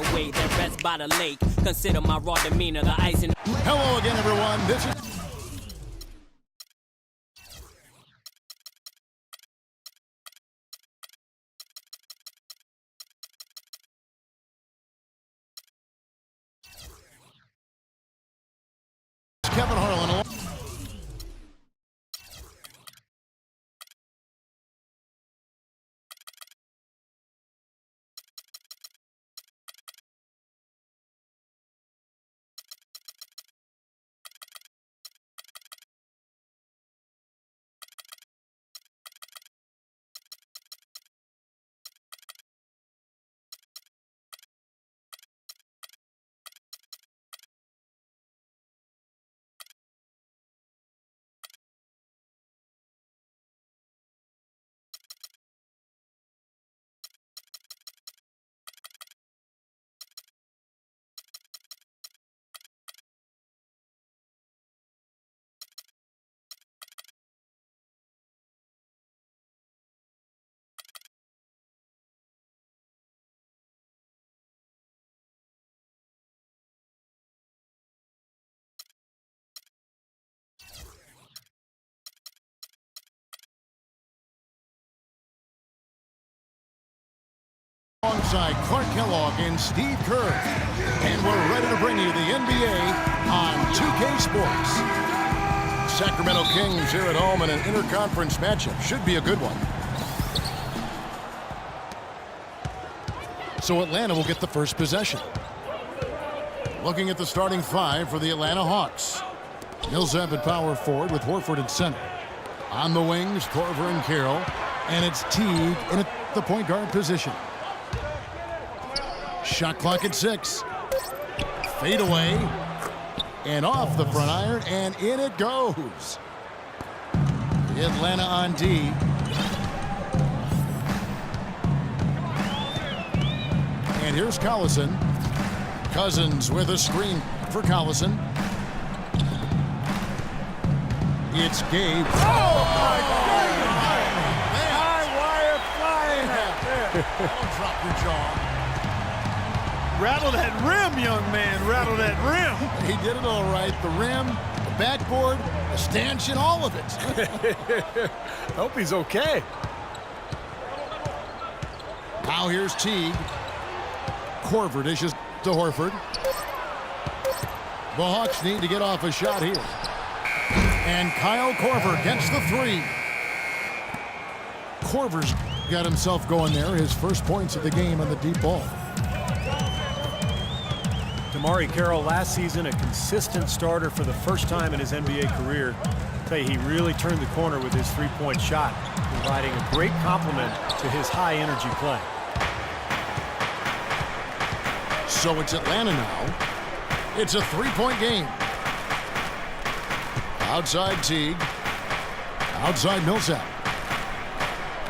the way that rests by the lake. Consider my raw demeanor, the ice in. Hello again, everyone. This is Kevin Harlan. Alongside Clark Kellogg and Steve Kerr. And we're ready to bring you the NBA on 2K Sports. Sacramento Kings here at home in an interconference matchup. Should be a good one. So Atlanta will get the first possession. Looking at the starting five for the Atlanta Hawks. Millsap at power forward with Horford at center. On the wings, Korver and Carroll. And it's Teague in the point guard position. Shot clock at 6. Fade away. And off the front iron, and in it goes. Atlanta on D. And here's Collison. Cousins with a screen for Collison. It's Gabe. Oh, my God! High wire flying out there. Drop your jaw. Rattle that rim, young man. Rattle that rim. He did it all right. The rim, the backboard, the stanchion, all of it. Hope he's okay. Now here's Teague. Korver dishes to Horford. The Hawks need to get off a shot here. And Kyle Korver gets the three. Korver's got himself going there. His first points of the game on the deep ball. DeMarre Carroll last season a consistent starter for the first time in his NBA career. I'll tell you, he really turned the corner with his three-point shot, providing a great complement to his high-energy play. So it's Atlanta now. It's a three-point game. Outside Teague. Outside Millsap.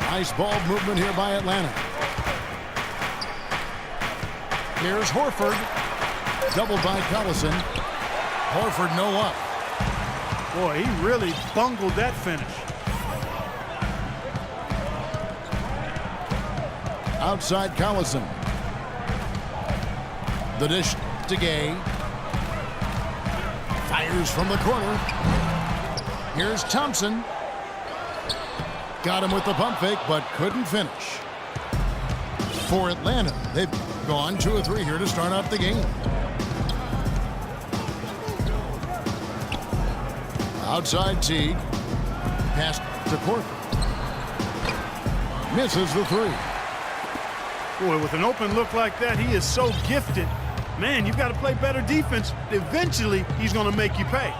Nice ball movement here by Atlanta. Here's Horford. Doubled by Collison. Horford no up. Boy, he really bungled that finish. Outside Collison. The dish to Gay. Fires from the corner. Here's Thompson. Got him with the pump fake, but couldn't finish. For Atlanta, they've gone 2 of 3 here to start out the game. Outside Teague. Pass to Korver. Misses the three. Boy, with an open look like that, he is so gifted. Man, you've got to play better defense. Eventually, he's going to make you pay.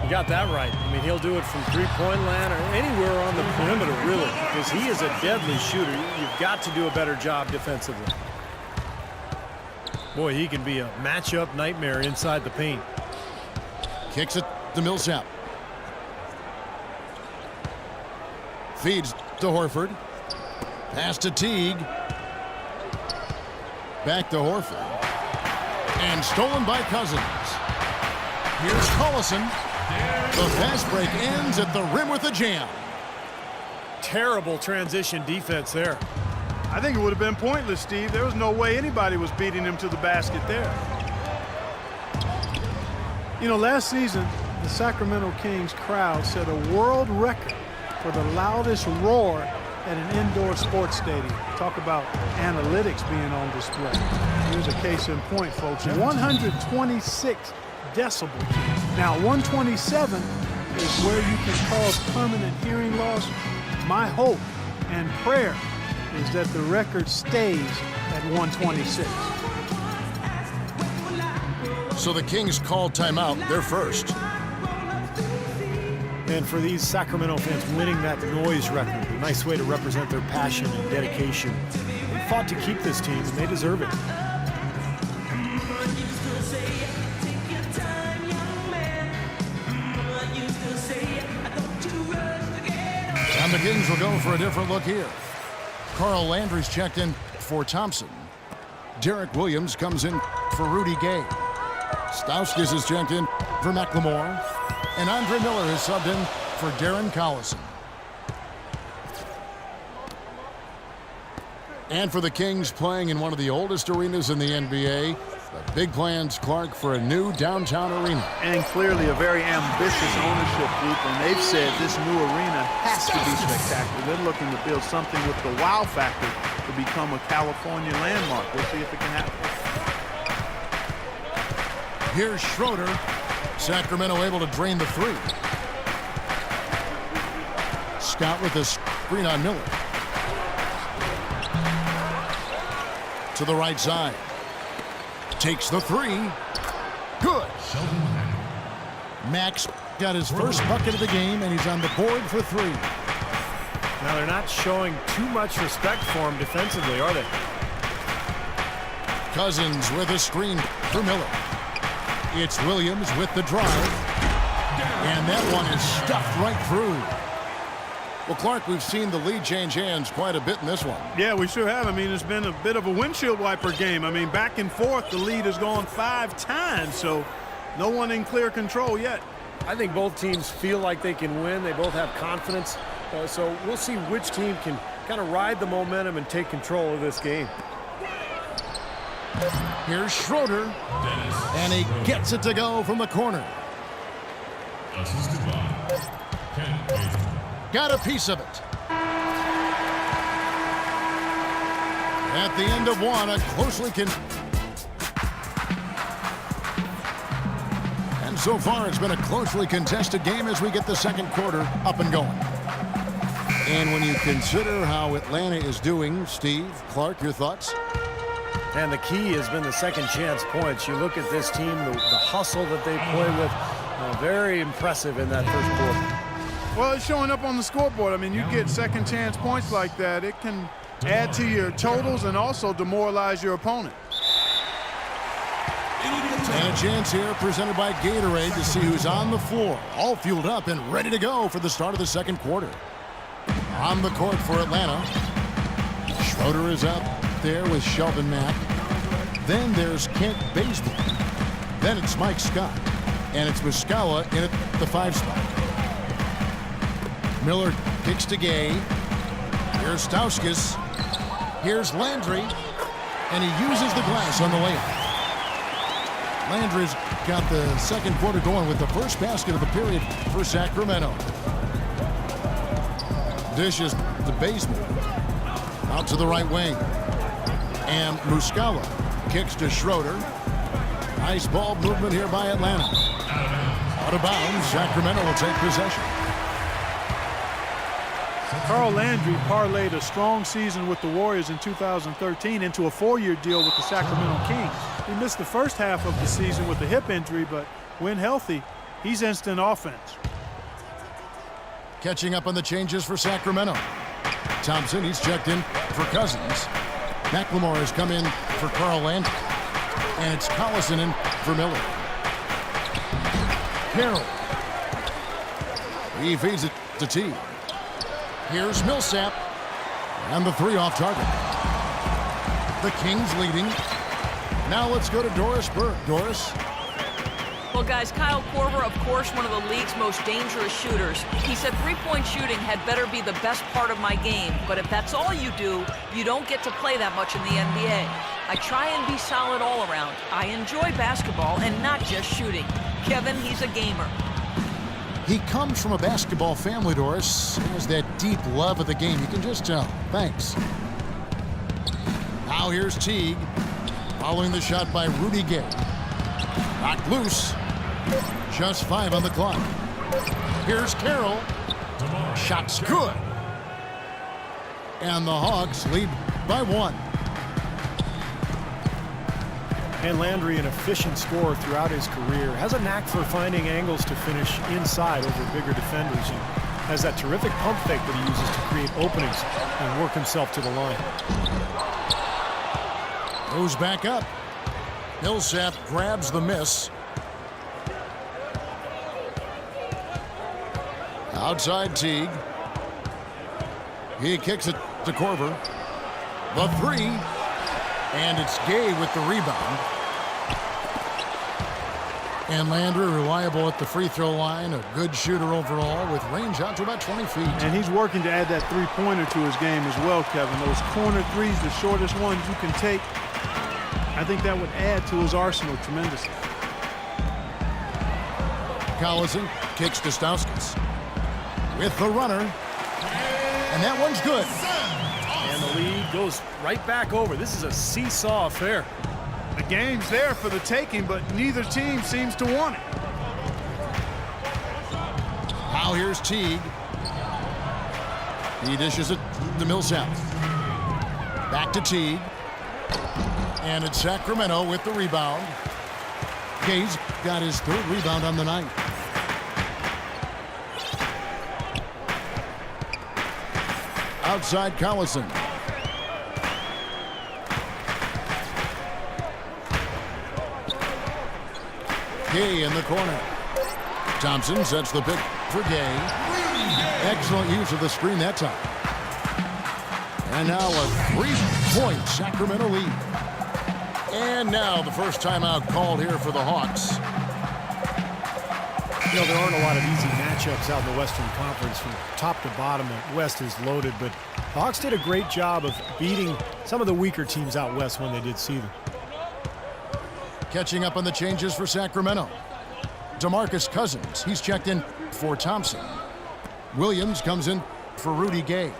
You got that right. I mean, he'll do it from three-point land or anywhere on the perimeter, really, because he is a deadly shooter. You've got to do a better job defensively. Boy, he can be a matchup nightmare inside the paint. Kicks it to Millsap. Feeds to Horford. Pass to Teague. Back to Horford. And stolen by Cousins. Here's Collison. The fast break ends at the rim with a jam. Terrible transition defense there. I think it would have been pointless, Steve. There was no way anybody was beating him to the basket there. You know, last season, the Sacramento Kings crowd set a world record for the loudest roar at an indoor sports stadium. Talk about analytics being on display. Here's a case in point, folks. 126 decibels. Now, 127 is where you can cause permanent hearing loss. My hope and prayer is that the record stays at 126. So the Kings call timeout. They're first. And for these Sacramento fans, winning that noise record, a nice way to represent their passion and dedication. They fought to keep this team, and they deserve it. And the Kings will go for a different look here. Carl Landry's checked in for Thompson. Derek Williams comes in for Rudy Gay. Stauskas is checked in for McLemore. And Andre Miller is subbed in for Darren Collison. And for the Kings, playing in one of the oldest arenas in the NBA, the big plans, Clark, for a new downtown arena. And clearly a very ambitious ownership group, and they've said this new arena has to be spectacular. They're looking to build something with the wow factor to become a California landmark. We'll see if it can happen. Here's Schroeder. Sacramento able to drain the three. Scott with a screen on Miller. To the right side. Takes the three. Good. Max got his first bucket of the game, and he's on the board for three. Now, they're not showing too much respect for him defensively, are they? Cousins with a screen for Miller. It's Williams with the drive. And that one is stuffed right through. Well, Clark, we've seen the lead change hands quite a bit in this one. Yeah, we sure have. I mean, it's been a bit of a windshield wiper game. I mean, back and forth, the lead has gone 5 times, so no one in clear control yet. I think both teams feel like they can win. They both have confidence. So we'll see which team can kind of ride the momentum and take control of this game. Here's Schroeder, and he gets it to go from the corner. Got a piece of it. At the end of one, a closely and so far it's been a closely contested game as we get the second quarter up and going. And when you consider how Atlanta is doing, Steve, Clark, your thoughts? And the key has been the second chance points. You look at this team, the hustle that they play with, very impressive in that first quarter. Well, it's showing up on the scoreboard. I mean, you get second chance points like that, it can add to your totals and also demoralize your opponent. And a chance here presented by Gatorade to see who's on the floor, all fueled up and ready to go for the start of the second quarter. On the court for Atlanta, Schroeder is out there with Shelvin Mack. Then there's Kent Bazemore. Then it's Mike Scott. And it's Muscala in at the 5 spot. Miller kicks to Gay. Here's Stauskas. Here's Landry. And he uses the glass on the layup. Landry's got the second quarter going with the first basket of the period for Sacramento. Dishes to Bazemore. Out to the right wing. And Muscala kicks to Schroeder. Nice ball movement here by Atlanta. Out of bounds, Sacramento will take possession. Carl Landry parlayed a strong season with the Warriors in 2013 into a 4-year deal with the Sacramento Kings. He missed the first half of the season with a hip injury, but when healthy, he's instant offense. Catching up on the changes for Sacramento. Thompson, he's checked in for Cousins. McLemore has come in for Carl Landry. And it's Collison in for Miller. Carroll. He feeds it to T. Here's Millsap. And the 3 off target. The Kings leading. Now let's go to Doris Burke. Doris. Well, Well, guys, Kyle Korver, of course, one of the league's most dangerous shooters. He said three-point shooting had better be the best part of my game, but if that's all you do, you don't get to play that much in the NBA. I try and be solid all around. I enjoy basketball and not just shooting. Kevin, he's a gamer. He comes from a basketball family, Doris. He has that deep love of the game. You can just tell. Thanks. Now here's Teague. Following the shot by Rudy Gay. Knocked loose. Just 5 on the clock. Here's Carroll. Shot's good. And the Hawks lead by 1. And Landry, an efficient scorer throughout his career, has a knack for finding angles to finish inside over bigger defenders, and has that terrific pump fake that he uses to create openings and work himself to the line. Goes back up. Millsap grabs the miss. Outside Teague. He kicks it to Korver. The 3. And it's Gay with the rebound. And Landry reliable at the free throw line. A good shooter overall with range out to about 20 feet. And he's working to add that three-pointer to his game as well, Kevin. Those corner threes, the shortest ones you can take. I think that would add to his arsenal tremendously. Collison kicks to Stauskas with the runner. And that one's good. And the lead goes right back over. This is a seesaw affair. The game's there for the taking, but neither team seems to want it. Now here's Teague. He dishes it to Millsap. Back to Teague. And it's Sacramento with the rebound. Gay's got his 3rd rebound on the night. Outside Collison. Gay in the corner. Thompson sets the pick for Gay. Excellent use of the screen that time. And now a 3-point Sacramento lead. And now the first timeout called here for the Hawks. You know, there aren't a lot of easy matchups out in the Western Conference from top to bottom. The West is loaded, but the Hawks did a great job of beating some of the weaker teams out west when they did see them. Catching up on the changes for Sacramento. DeMarcus Cousins, he's checked in for Thompson. Williams comes in for Rudy Gay.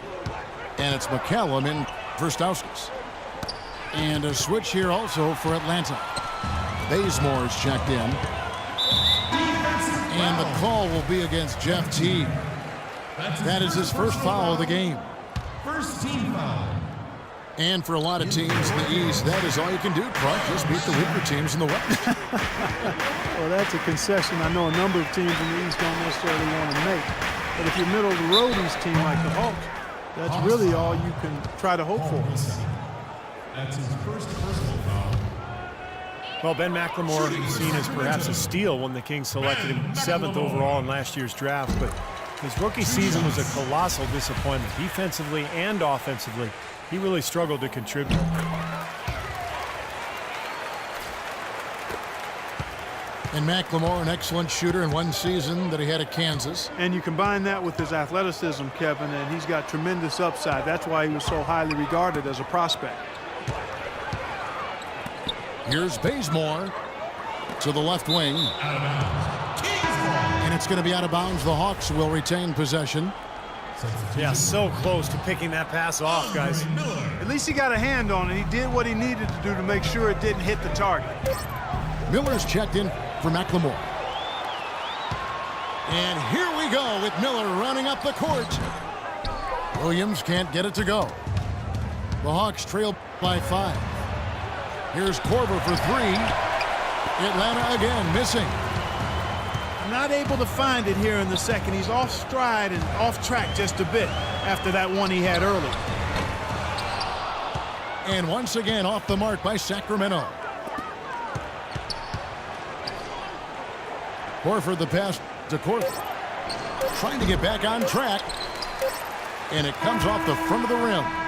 And it's McCallum in for Stauskas. And a switch here also for Atlanta. Bazemore's checked in. And the call will be against Jeff Teague. That is his first foul of the game. First team foul. And for a lot of teams in the East, that is all you can do, Clark. Just beat the weaker teams in the West. Well, that's a concession I know a number of teams in the East don't necessarily want to make. But if you're middle of the road East team like the Hawks, that's really all you can try to hope for. That's his first personal foul. Well, Ben McLemore is seen as perhaps a steal when the Kings selected him 7th overall in last year's draft, but his rookie season was a colossal disappointment. Defensively and offensively, he really struggled to contribute. And McLemore, an excellent shooter in one season that he had at Kansas. And you combine that with his athleticism, Kevin, and he's got tremendous upside. That's why he was so highly regarded as a prospect. Here's Bazemore to the left wing. And it's going to be out of bounds. The Hawks will retain possession. Yeah, so close to picking that pass off, guys. At least he got a hand on it. He did what he needed to do to make sure it didn't hit the target. Miller's checked in for McLemore. And here we go with Miller running up the court. Williams can't get it to go. The Hawks trail by 5. Here's Korver for 3. Atlanta again missing. Not able to find it here in the second. He's off stride and off track just a bit after that one he had early. And once again off the mark by Sacramento. Horford the pass to Korver. Trying to get back on track. And it comes off the front of the rim.